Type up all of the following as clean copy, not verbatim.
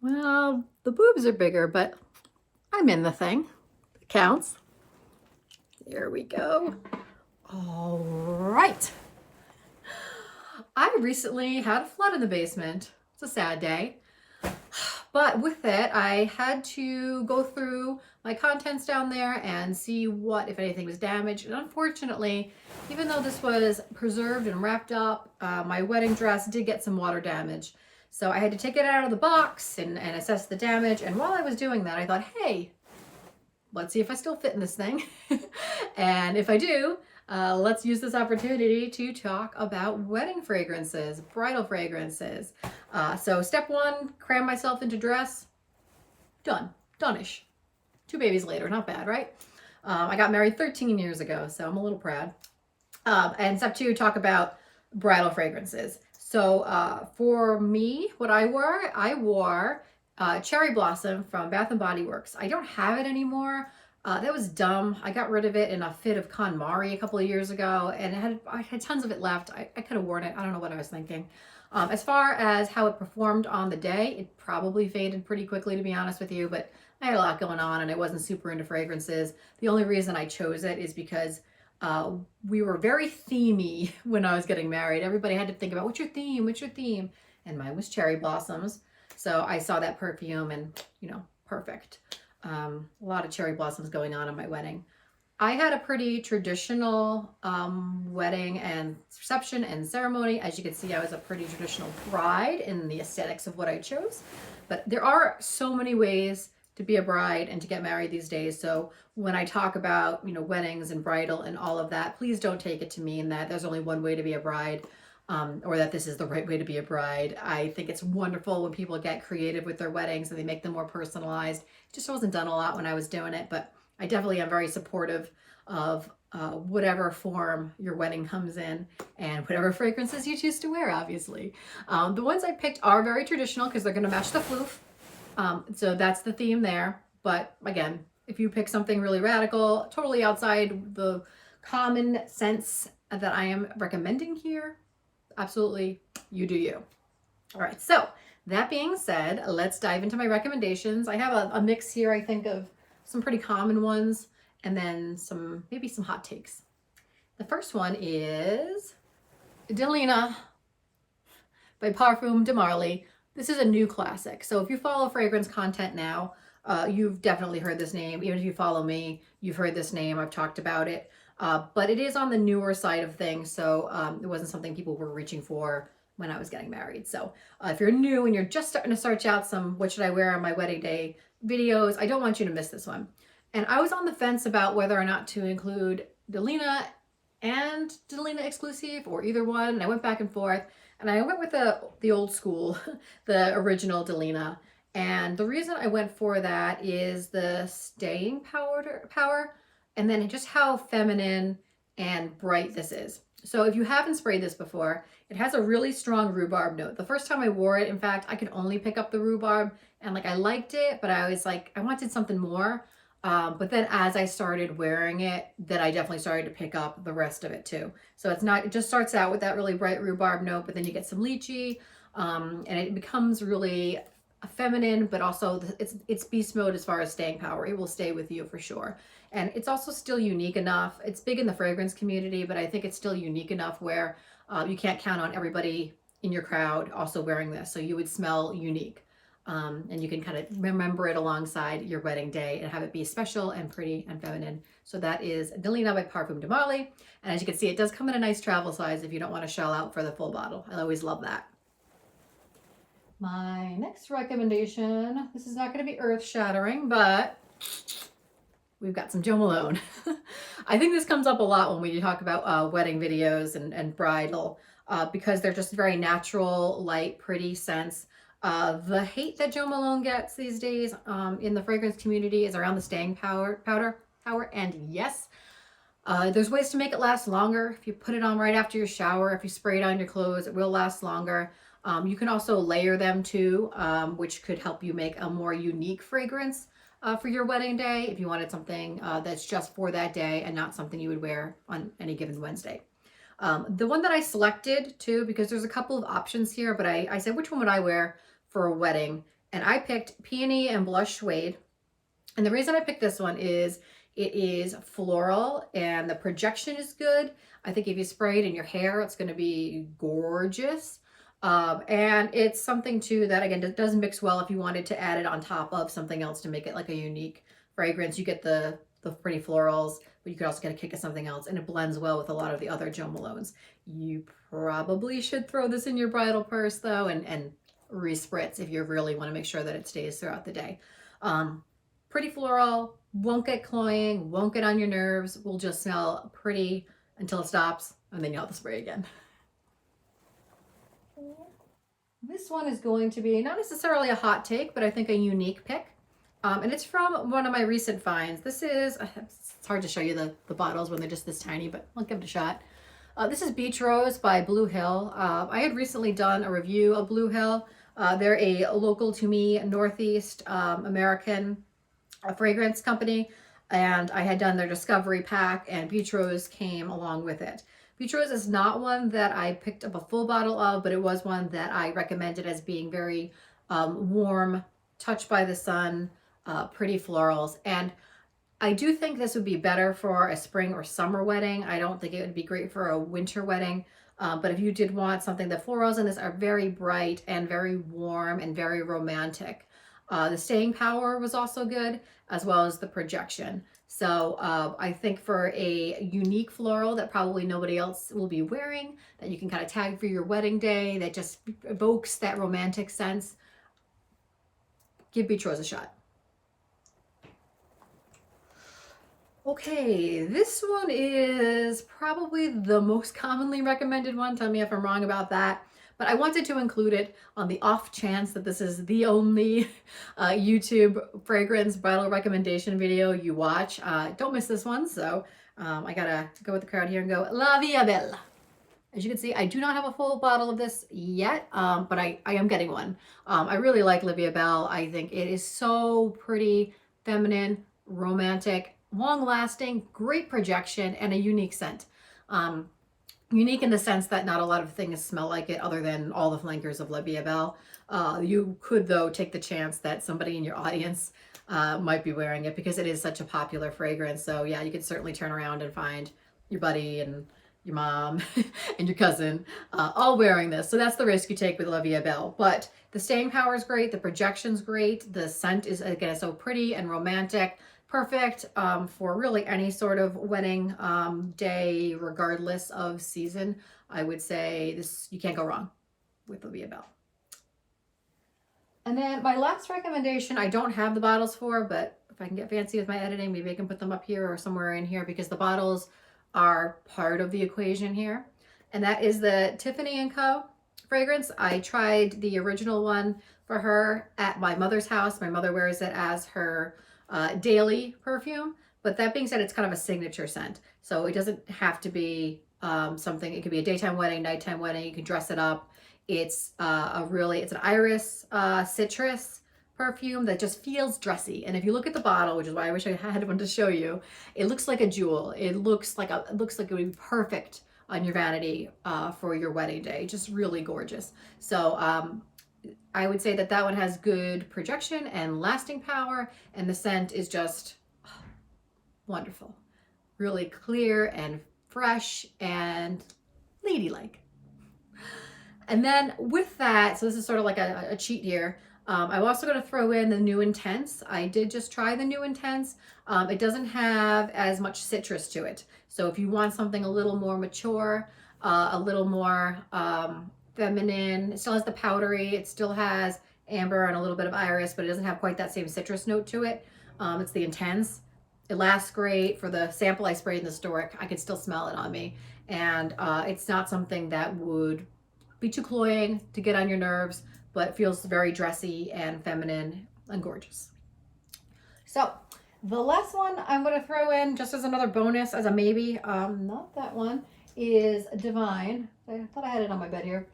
Well, the boobs are bigger, but I'm in the thing. It counts. Here we go. All right. I recently had a flood in the basement. It's a sad day. But with it, I had to go through my contents down there and see what, if anything, was damaged. And unfortunately, even though this was preserved and wrapped up, my wedding dress did get some water damage. So I had to take it out of the box and assess the damage. And while I was doing that, I thought, hey, let's see if I still fit in this thing. And if I do, let's use this opportunity to talk about wedding fragrances, bridal fragrances. So step one, cram myself into dress. Done-ish. 2 babies later, not bad, right? I got married 13 years ago, so I'm a little proud. And step two, talk about bridal fragrances. So for me, what I wore Cherry Blossom from Bath and Body Works. I don't have it anymore. That was dumb. I got rid of it in a fit of KonMari a couple of years ago, and I had tons of it left. I could have worn it. I don't know what I was thinking. As far as how it performed on the day, it probably faded pretty quickly, to be honest with you, but I had a lot going on and I wasn't super into fragrances. The only reason I chose it is because we were very themey when I was getting married. Everybody had to think about, what's your theme? What's your theme? And mine was cherry blossoms. So I saw that perfume and, perfect. A lot of cherry blossoms going on my wedding. I had a pretty traditional wedding and reception and ceremony. As you can see, I was a pretty traditional bride in the aesthetics of what I chose. But there are so many ways to be a bride and to get married these days. So when I talk about, weddings and bridal and all of that, please don't take it to mean that there's only one way to be a bride. Or that this is the right way to be a bride. I think it's wonderful when people get creative with their weddings and they make them more personalized. It just wasn't done a lot when I was doing it, but I definitely am very supportive of whatever form your wedding comes in and whatever fragrances you choose to wear, obviously. The ones I picked are very traditional because they're going to match the floof. So that's the theme there. But again, if you pick something really radical, totally outside the common sense that I am recommending here, absolutely, you do you. All right, so that being said, let's dive into my recommendations. I have a mix here, I think, of some pretty common ones and then maybe some hot takes. The first one is Delina by Parfum de Marly. This is a new classic. So if you follow fragrance content now, you've definitely heard this name. Even if you follow me, you've heard this name. I've talked about it. But it is on the newer side of things, so it wasn't something people were reaching for when I was getting married. So if you're new and you're just starting to search out some what should I wear on my wedding day videos, I don't want you to miss this one. And I was on the fence about whether or not to include Delina and Delina Exclusive or either one, and I went back and forth, and I went with the old school, the original Delina. And the reason I went for that is the staying power, and then just how feminine and bright this is. So if you haven't sprayed this before, it has a really strong rhubarb note. The first time I wore it, in fact, I could only pick up the rhubarb, and I liked it, but I was like, I wanted something more. But then as I started wearing it, then I definitely started to pick up the rest of it too. So it just starts out with that really bright rhubarb note, but then you get some lychee, and it becomes really feminine, but also it's beast mode as far as staying power. It will stay with you for sure. And it's also still unique enough. It's big in the fragrance community, but I think it's still unique enough where you can't count on everybody in your crowd also wearing this. So you would smell unique. And you can kind of remember it alongside your wedding day and have it be special and pretty and feminine. So that is Delina by Parfum de Marly. And as you can see, it does come in a nice travel size if you don't want to shell out for the full bottle. I always love that. My next recommendation, this is not going to be earth-shattering, but we've got some Jo Malone. I think this comes up a lot when we talk about wedding videos and bridal because they're just very natural, light, pretty scents. The hate that Jo Malone gets these days in the fragrance community is around the staying power, and yes, there's ways to make it last longer. If you put it on right after your shower, if you spray it on your clothes, it will last longer. You can also layer them too, which could help you make a more unique fragrance for your wedding day if you wanted something that's just for that day and not something you would wear on any given Wednesday. The one that I selected too, because there's a couple of options here, but I said, which one would I wear for a wedding? And I picked Peony and Blush Suede. And the reason I picked this one is it is floral and the projection is good. I think if you spray it in your hair, it's going to be gorgeous. And it's something too that, again, does mix well if you wanted to add it on top of something else to make it like a unique fragrance. You get the pretty florals, but you could also get a kick of something else, and it blends well with a lot of the other Jo Malones. You probably should throw this in your bridal purse though, and respritz if you really want to make sure that it stays throughout the day. Pretty floral, won't get cloying, won't get on your nerves, will just smell pretty until it stops, and then you'll have to spray again. This one is going to be not necessarily a hot take, but I think a unique pick. And it's from one of my recent finds. This is, it's hard to show you the bottles when they're just this tiny, but I'll give it a shot. This is Beach Rose by Blue Hill. I had recently done a review of Blue Hill. They're a local to me, Northeast American fragrance company, and I had done their discovery pack, and Beach Rose came along with it. Beach Rose is not one that I picked up a full bottle of, but it was one that I recommended as being very warm, touched by the sun, pretty florals. And I do think this would be better for a spring or summer wedding. I don't think it would be great for a winter wedding. But if you did want something, the florals in this are very bright and very warm and very romantic. The staying power was also good, as well as the projection. So I think for a unique floral that probably nobody else will be wearing, that you can kind of tag for your wedding day, that just evokes that romantic sense, give Beach Rose a shot. Okay, this one is probably the most commonly recommended one. Tell me if I'm wrong about that. But I wanted to include it on the off chance that this is the only YouTube fragrance bridal recommendation video you watch. Don't miss this one. So I gotta go with the crowd here and go La Vie Belle. As you can see, I do not have a full bottle of this yet, but I am getting one. I really like La Vie Belle. I think it is so pretty, feminine, romantic, long-lasting, great projection, and a unique scent. Unique in the sense that not a lot of things smell like it other than all the flankers of La Vie Belle. You could, though, take the chance that somebody in your audience might be wearing it because it is such a popular fragrance. So yeah, you could certainly turn around and find your buddy and your mom and your cousin all wearing this. So that's the risk you take with La Vie Belle. But the staying power is great. The projection's great. The scent is, again, so pretty and romantic. Perfect for really any sort of wedding day, regardless of season. I would say this, you can't go wrong with La Vie Belle. And then my last recommendation, I don't have the bottles for, but if I can get fancy with my editing, maybe I can put them up here or somewhere in here because the bottles are part of the equation here. And that is the Tiffany & Co. fragrance. I tried the original one for her at my mother's house. My mother wears it as her daily perfume, but that being said, it's kind of a signature scent. So it doesn't have to be something, it could be a daytime wedding, nighttime wedding, you can dress it up. It's it's an iris citrus perfume that just feels dressy. And if you look at the bottle, which is why I wish I had one to show you, it looks like a jewel. It looks like it would be perfect on your vanity for your wedding day. Just really gorgeous. So I would say that one has good projection and lasting power, and the scent is just wonderful. Really clear and fresh and ladylike. And then with that, so this is sort of like a cheat here. I'm also going to throw in the New Intense. I did just try the New Intense. It doesn't have as much citrus to it. So if you want something a little more mature, a little more feminine, it still has the powdery, it still has amber and a little bit of iris, but it doesn't have quite that same citrus note to it. It's the Intense. It lasts great. For the sample I sprayed in the store, I could still smell it on me. And it's not something that would be too cloying to get on your nerves, but it feels very dressy and feminine and gorgeous. So the last one I'm going to throw in just as another bonus, as a maybe, not that one, is Divine. I thought I had it on my bed here.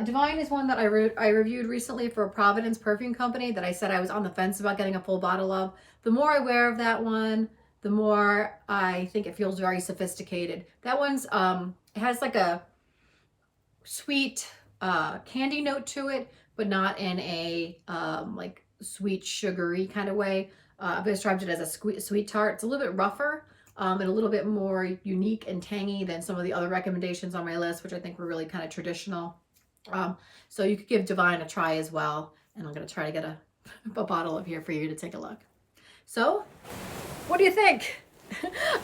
Divine is one that I reviewed recently for a Providence perfume company that I said I was on the fence about getting a full bottle of. The more I wear of that one, the more I think it feels very sophisticated. That one's, it has like a sweet candy note to it, but not in a like sweet sugary kind of way. I've described it as a sweet tart. It's a little bit rougher and a little bit more unique and tangy than some of the other recommendations on my list, which I think were really kind of traditional. So you could give Divine a try as well. And I'm going to try to get a bottle of here for you to take a look. So what do you think?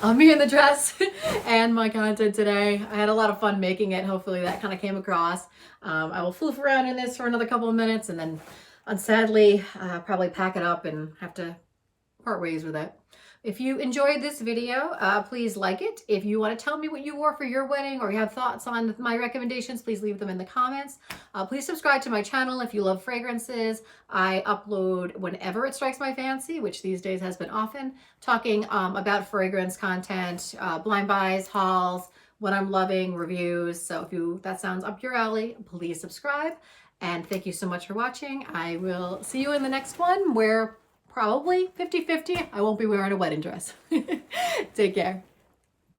Me in the dress and my content today. I had a lot of fun making it. Hopefully that kind of came across. I will floof around in this for another couple of minutes and then sadly probably pack it up and have to part ways with it. If you enjoyed this video, please like it. If you want to tell me what you wore for your wedding or you have thoughts on my recommendations, please leave them in the comments. Please subscribe to my channel if you love fragrances. I upload whenever it strikes my fancy, which these days has been often, talking about fragrance content, blind buys, hauls, what I'm loving, reviews. So if that sounds up your alley, please subscribe. And thank you so much for watching. I will see you in the next one where probably 50-50. I won't be wearing a wedding dress. Take care.